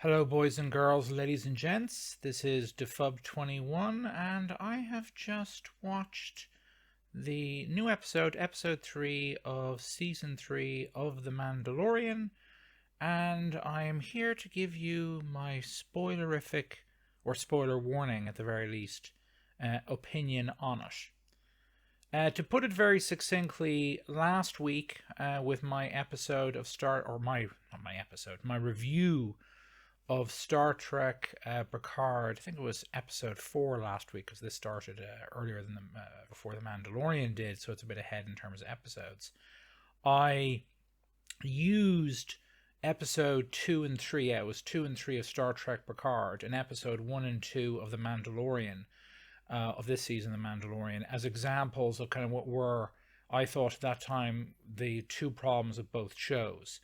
Hello, boys and girls, ladies and gents. This is Defub21, and I have just watched the new episode 3 of Season 3 of The Mandalorian, and I am here to give you my spoilerific, or spoiler warning at the very least, opinion on it. To put it very succinctly, last week with my episode of my review of Star Trek Picard. I think it was episode 4 last week because this started earlier than before The Mandalorian did, so it's a bit ahead in terms of episodes. I used episode 2 and 3. Yeah, it was 2 and 3 of Star Trek Picard and episode 1 and 2 of The Mandalorian, of this season, The Mandalorian, as examples of kind of what were, I thought at that time, the two problems of both shows.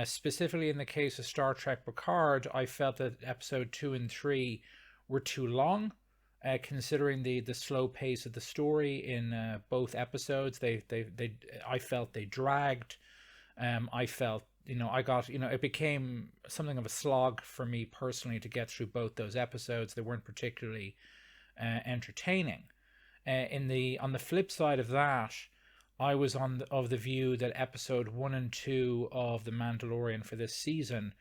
Specifically in the case of Star Trek Picard, I felt that episode 2 and 3 were too long, considering the slow pace of the story in both episodes. I felt they dragged. I felt, it became something of a slog for me personally to get through both those episodes. They weren't particularly entertaining. On the flip side of that, I was of the view that episode 1 and 2 of The Mandalorian for this season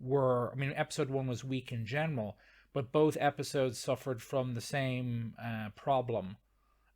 episode 1 was weak in general, but both episodes suffered from the same problem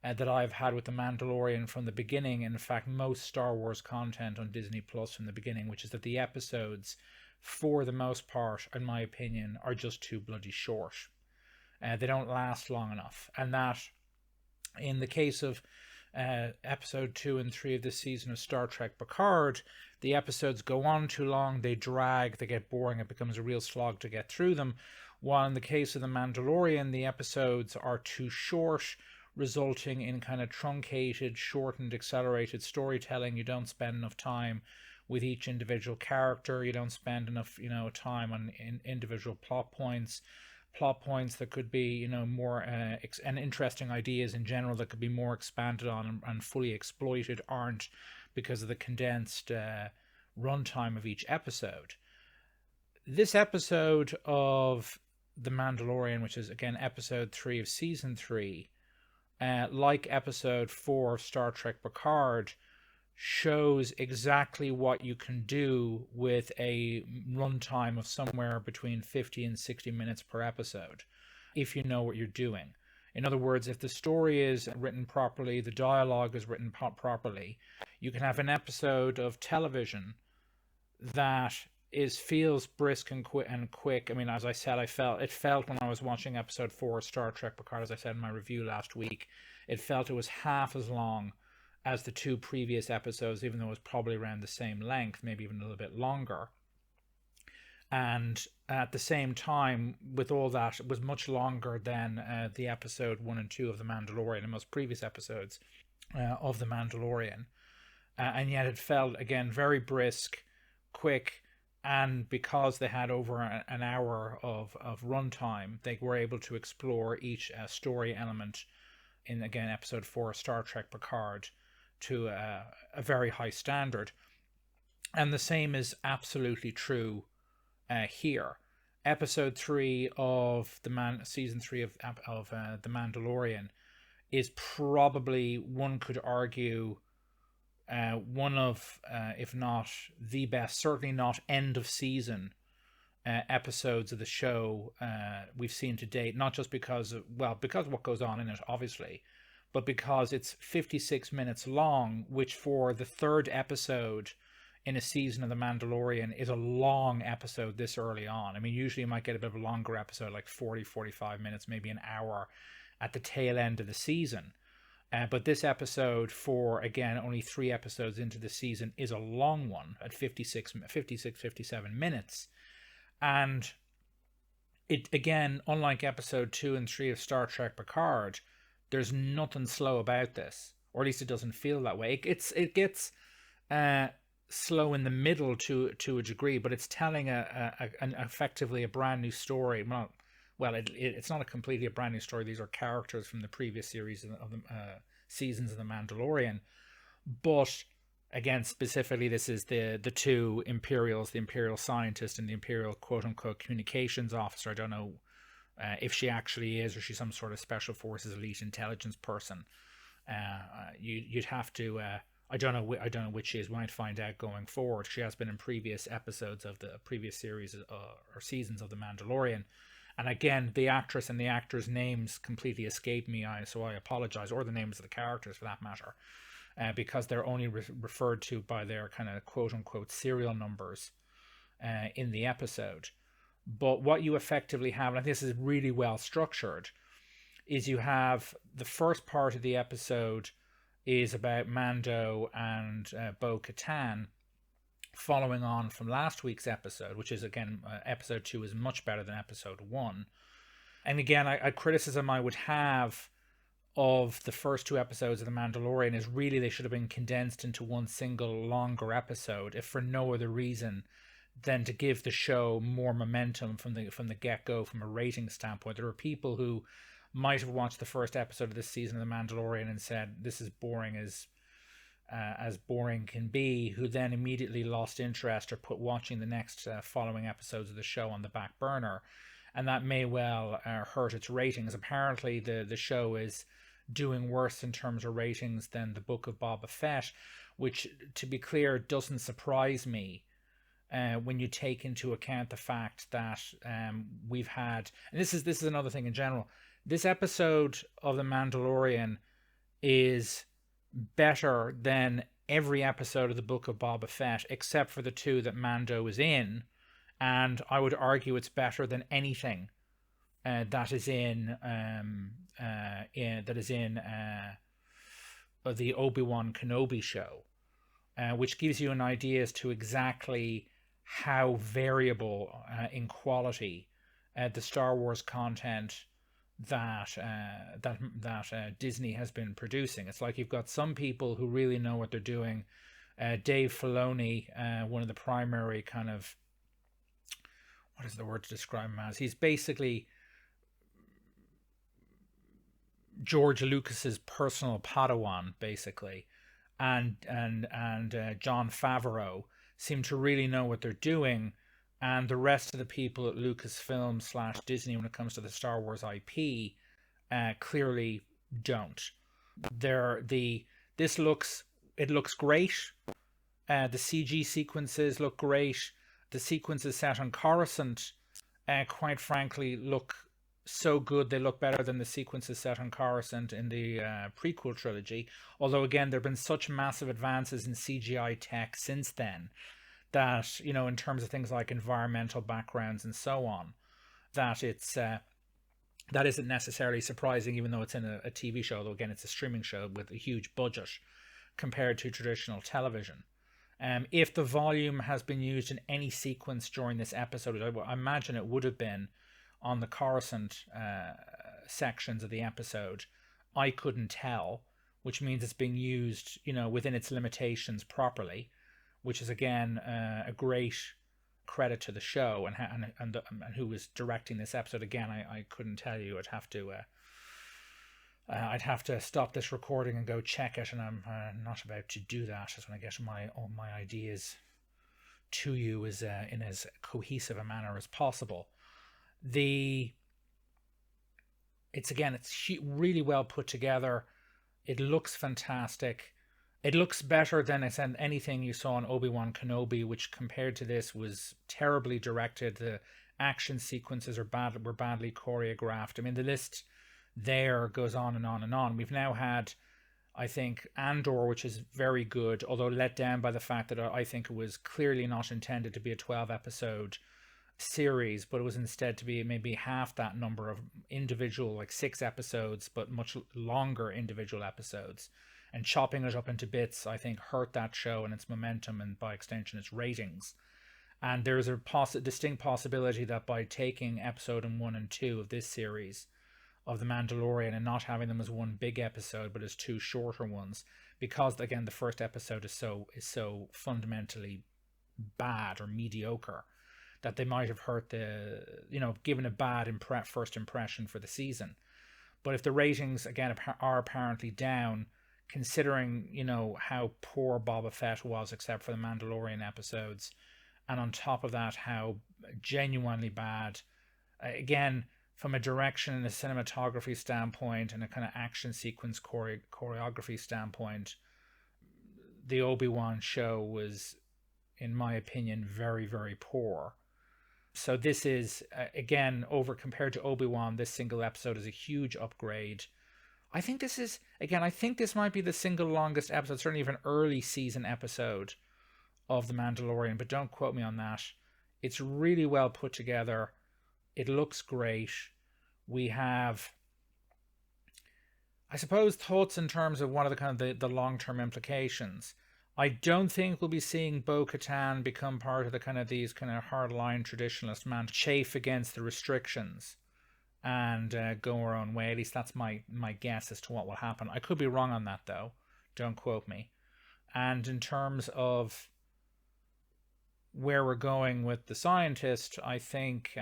that I've had with The Mandalorian from the beginning. In fact, most Star Wars content on Disney Plus from the beginning, which is that the episodes, for the most part, in my opinion, are just too bloody short. They don't last long enough. And that, in the case of episode 2 and 3 of this season of Star Trek Picard, the episodes go on too long, they drag, they get boring, it becomes a real slog to get through them. While in the case of The Mandalorian, the episodes are too short, resulting in kind of truncated, shortened, accelerated storytelling. You don't spend enough time with each individual character, you don't spend enough time on individual plot points that could be, more and interesting ideas in general that could be more expanded on and fully exploited aren't, because of the condensed runtime of each episode. This episode of The Mandalorian, which is again episode 3 of season 3, like episode 4 of Star Trek Picard, shows exactly what you can do with a runtime of somewhere between 50 and 60 minutes per episode, if you know what you're doing. In other words, if the story is written properly, the dialogue is written properly, you can have an episode of television that feels brisk and quick. I mean, as I said, it felt when I was watching episode 4 of Star Trek Picard, as I said in my review last week, it felt it was half as long as the two previous episodes, even though it was probably around the same length, maybe even a little bit longer. And at the same time, with all that, it was much longer than the episode 1 and 2 of The Mandalorian, the most previous episodes of The Mandalorian. And yet it felt, again, very brisk, quick, and because they had over an hour of runtime, they were able to explore each story element in, again, episode 4 of Star Trek Picard to a very high standard. And the same is absolutely true here. Episode 3 of season 3 of The Mandalorian is probably, one could argue, one of, if not the best, certainly not end of season episodes of the show we've seen to date. Not just because of what goes on in it, obviously, but because it's 56 minutes long, which for the third episode in a season of The Mandalorian is a long episode this early on. I mean, usually you might get a bit of a longer episode, like 40, 45 minutes, maybe an hour at the tail end of the season. But this episode, for, again, only 3 episodes into the season, is a long one at 57 minutes. And it, again, unlike episode 2 and 3 of Star Trek Picard, there's nothing slow about this, or at least it doesn't feel that way. It gets slow in the middle to a degree, but it's telling effectively a brand new story. It's not completely a brand new story. These are characters from the previous series of the seasons of The Mandalorian, but Again, specifically, this is the two Imperials, the Imperial scientist and the Imperial quote-unquote communications officer. I don't know if she actually is, or she's some sort of special forces elite intelligence person. You'd have to. I don't know. I don't know which she is. We might find out going forward. She has been in previous episodes of the previous series or seasons of The Mandalorian. And again, the actress and the actor's names completely escape me, so I apologize, or the names of the characters for that matter, because they're only referred to by their kind of quote-unquote serial numbers in the episode. But what you effectively have, and this is really well structured, is you have the first part of the episode is about Mando and Bo-Katan, following on from last week's episode, which is, again, episode 2 is much better than episode 1. And again, a criticism I would have of the first 2 episodes of The Mandalorian is really they should have been condensed into one single longer episode, if for no other reason than to give the show more momentum from the get-go from a rating standpoint. There are people who might have watched the first episode of this season of The Mandalorian and said, this is boring as boring can be, who then immediately lost interest or put watching the next following episodes of the show on the back burner, and that may well hurt its ratings. Apparently the show is doing worse in terms of ratings than the Book of Boba Fett, which, to be clear, doesn't surprise me when you take into account the fact that we've had, and this is another thing in general, this episode of The Mandalorian is better than every episode of the Book of Boba Fett, except for the 2 that Mando is in, and I would argue it's better than anything that is in the Obi-Wan Kenobi show, which gives you an idea as to exactly how variable in quality the Star Wars content that Disney has been producing. It's like you've got some people who really know what they're doing. Dave Filoni, one of the primary kind of, what is the word to describe him as? He's basically George Lucas's personal Padawan, basically, and Jon Favreau seem to really know what they're doing. And the rest of the people at Lucasfilm / Disney, when it comes to the Star Wars IP, clearly don't. It looks great. The CG sequences look great. The sequences set on Coruscant, quite frankly, look so good. They look better than the sequences set on Coruscant in the prequel trilogy. Although, again, there have been such massive advances in CGI tech since then, that, you know, in terms of things like environmental backgrounds and so on, that it's that isn't necessarily surprising, even though it's in a TV show. Though again, it's a streaming show with a huge budget compared to traditional television. If the volume has been used in any sequence during this episode, I imagine it would have been on the Coruscant sections of the episode. I couldn't tell, which means it's being used, you know, within its limitations properly, which is, again, a great credit to the show and who was directing this episode. Again, I couldn't tell you. I'd have to stop this recording and go check it, and I'm not about to do that. I just want to get all my ideas to you in as cohesive a manner as possible. It's really well put together. It looks fantastic. It looks better than anything you saw in Obi-Wan Kenobi, which compared to this was terribly directed. The action sequences were badly choreographed. I mean, the list there goes on and on and on. We've now had, I think, Andor, which is very good, although let down by the fact that I think it was clearly not intended to be a 12-episode series, but it was instead to be maybe half that number of individual, like 6 episodes, but much longer individual episodes. And chopping it up into bits, I think, hurt that show and its momentum, and by extension its ratings. And there's a distinct possibility that by taking episode 1 and 2 of this series of The Mandalorian and not having them as one big episode but as 2 shorter ones, because again the first episode is so fundamentally bad or mediocre, that they might have hurt given a bad first impression for the season. But if the ratings again are apparently down, considering, how poor Boba Fett was, except for the Mandalorian episodes, and on top of that, how genuinely bad, again, from a direction and a cinematography standpoint and a kind of action sequence choreography standpoint, the Obi-Wan show was, in my opinion, very, very poor. So this is, again, over compared to Obi-Wan, this single episode is a huge upgrade. I think this might be the single longest episode, certainly of an early season episode of The Mandalorian, but don't quote me on that. It's really well put together. It looks great. We have, I suppose, thoughts in terms of one of the kind of the long-term implications. I don't think we'll be seeing Bo-Katan become part of the kind of these kind of hardline traditionalist man chafe against the restrictions and go our own way. At least that's my guess as to what will happen. I could be wrong on that, though. Don't quote me. And in terms of where we're going with the scientist, I think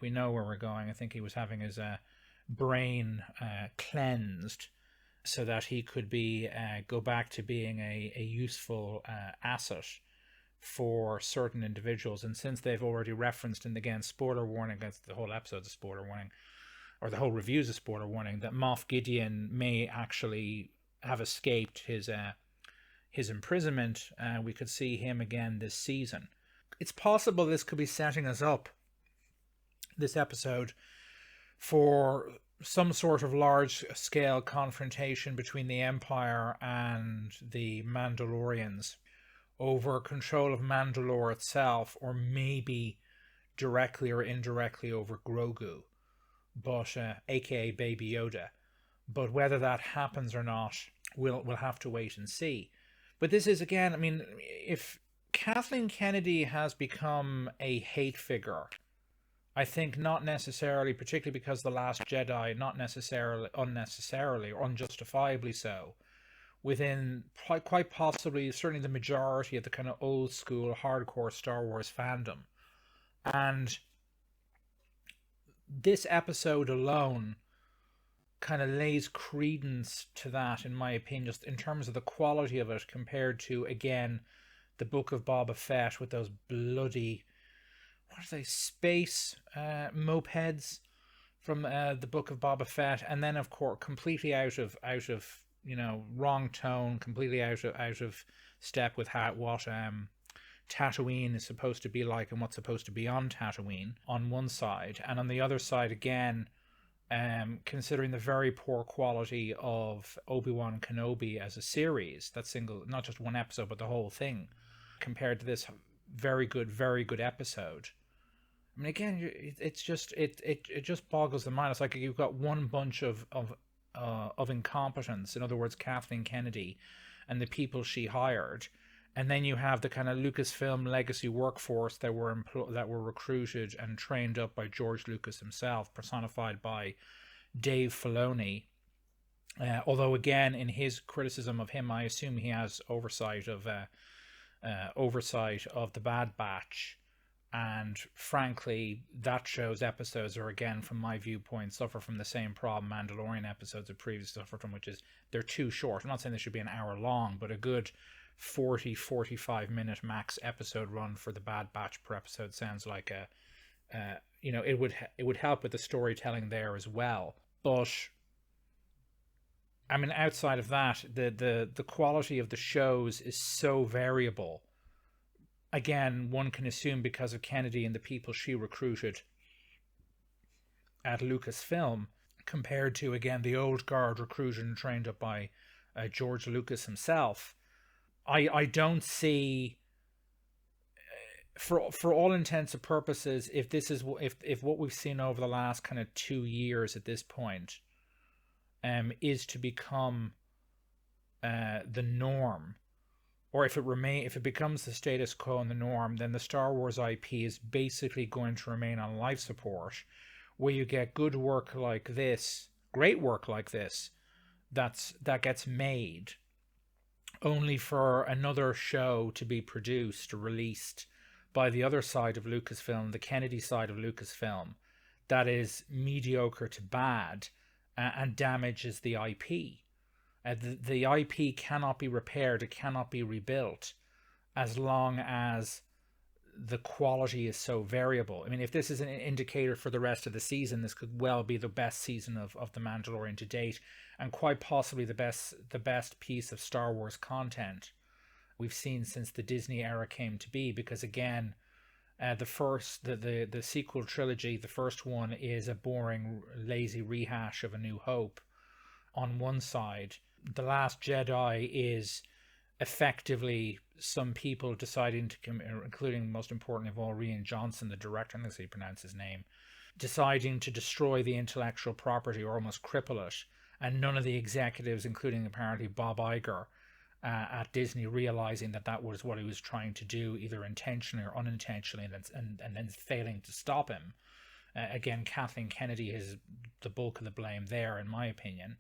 we know where we're going. I think he was having his brain cleansed so that he could be go back to being a useful asset for certain individuals. And since they've already referenced, and again, spoiler warning, against the whole episode's a spoiler warning, or the whole review's a spoiler warning, that Moff Gideon may actually have escaped his imprisonment. We could see him again this season. It's possible this could be setting us up, this episode, for some sort of large-scale confrontation between the Empire and the Mandalorians over control of Mandalore itself, or maybe directly or indirectly over Grogu, but aka Baby Yoda. But whether that happens or not, we'll have to wait and see. But this is, again, I mean, if Kathleen Kennedy has become a hate figure, I think not necessarily, particularly because The Last Jedi, not necessarily unnecessarily or unjustifiably so, within quite possibly certainly the majority of the kind of old school hardcore Star Wars fandom. And this episode alone kind of lays credence to that, in my opinion, just in terms of the quality of it compared to, again, the Book of Boba Fett with those bloody, what are they, space mopeds from the Book of Boba Fett, and then of course completely out of wrong tone, completely out of step with what Tatooine is supposed to be like and what's supposed to be on Tatooine on one side, and on the other side again, considering the very poor quality of Obi-Wan Kenobi as a series, that single, not just one episode but the whole thing, compared to this very good episode. I mean, again, it's just it just boggles the mind. It's like you've got one bunch of incompetence, in other words, Kathleen Kennedy and the people she hired, and then you have the kind of Lucasfilm legacy workforce that were recruited and trained up by George Lucas himself, personified by Dave Filoni. Although, again, in his criticism of him, I assume he has oversight of the Bad Batch. And frankly, that show's episodes are, again, from my viewpoint, suffer from the same problem Mandalorian episodes have previously suffered from, which is they're too short. I'm not saying they should be an hour long, but a good 40-45 minute max episode run for the Bad Batch per episode sounds like it would help with the storytelling there as well. But I mean, outside of that, the quality of the shows is so variable. Again, one can assume because of Kennedy and the people she recruited at Lucasfilm, compared to, again, the old guard recruited and trained up by George Lucas himself. I don't see, for all intents and purposes, if this is if what we've seen over the last kind of 2 years at this point is to become the norm, or if it becomes the status quo and the norm, then the Star Wars IP is basically going to remain on life support, where you get good work like this, great work like this, that gets made, only for another show to be produced or released by the other side of Lucasfilm, the Kennedy side of Lucasfilm, that is mediocre to bad and damages the IP. The IP cannot be repaired, it cannot be rebuilt, as long as the quality is so variable. I mean, if this is an indicator for the rest of the season, this could well be the best season of The Mandalorian to date, and quite possibly the best piece of Star Wars content we've seen since the Disney era came to be. Because again, the sequel trilogy, the first one is a boring, lazy rehash of A New Hope on one side. The Last Jedi is effectively some people deciding to, including most importantly of all, Rian Johnson, the director, I think that's how you pronounce his name, deciding to destroy the intellectual property or almost cripple it. And none of the executives, including apparently Bob Iger at Disney, realizing that was what he was trying to do, either intentionally or unintentionally, and then failing to stop him. Again, Kathleen Kennedy has the bulk of the blame there, in my opinion.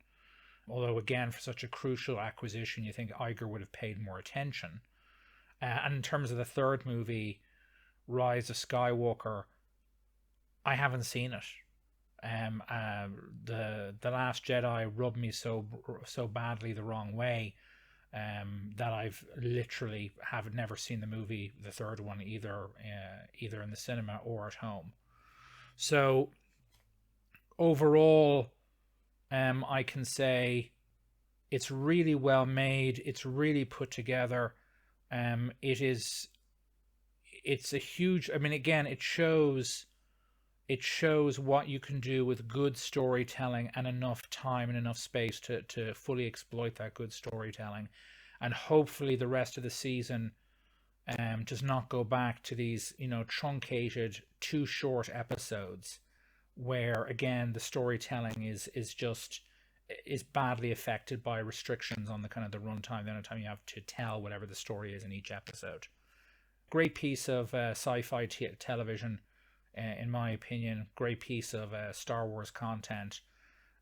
Although, again, for such a crucial acquisition, you think Iger would have paid more attention. And in terms of the third movie, Rise of Skywalker, I haven't seen it. The Last Jedi rubbed me so badly the wrong way that I've literally have never seen the movie, the third one, either in the cinema or at home. So overall, I can say it's really well made. It's really put together. It's a huge. I mean, again, it shows what you can do with good storytelling and enough time and enough space to fully exploit that good storytelling. And hopefully the rest of the season does not go back to these, truncated, too short episodes where, again, the storytelling is badly affected by restrictions on the kind of the runtime, the amount of time you have to tell whatever the story is in each episode. Great piece of sci-fi television, in my opinion. Great piece of Star Wars content.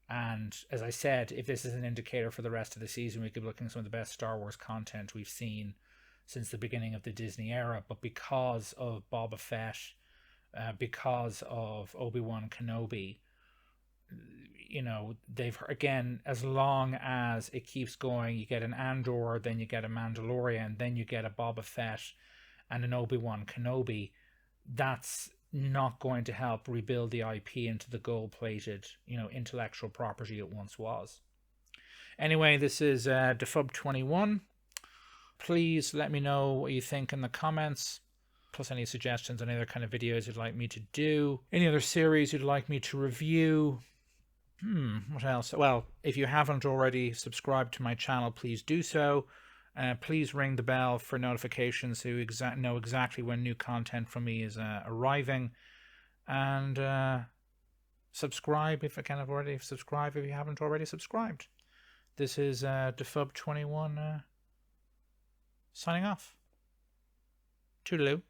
And as I said, if this is an indicator for the rest of the season, we could be looking at some of the best Star Wars content we've seen since the beginning of the Disney era. But because of Boba Fett, because of Obi-Wan Kenobi, they've, again, as long as it keeps going, you get an Andor, then you get a Mandalorian, then you get a Boba Fett and an Obi-Wan Kenobi. That's not going to help rebuild the IP into the gold-plated, intellectual property it once was. Anyway, this is Defub21. Please let me know what you think in the comments, plus any suggestions on any other kind of videos you'd like me to do, any other series you'd like me to review. What else? Well, if you haven't already subscribed to my channel, please do so. Please ring the bell for notifications so you know exactly when new content from me is arriving. And subscribe if you can have already subscribed if you haven't already subscribed. This is Defub21 signing off. Toodaloo.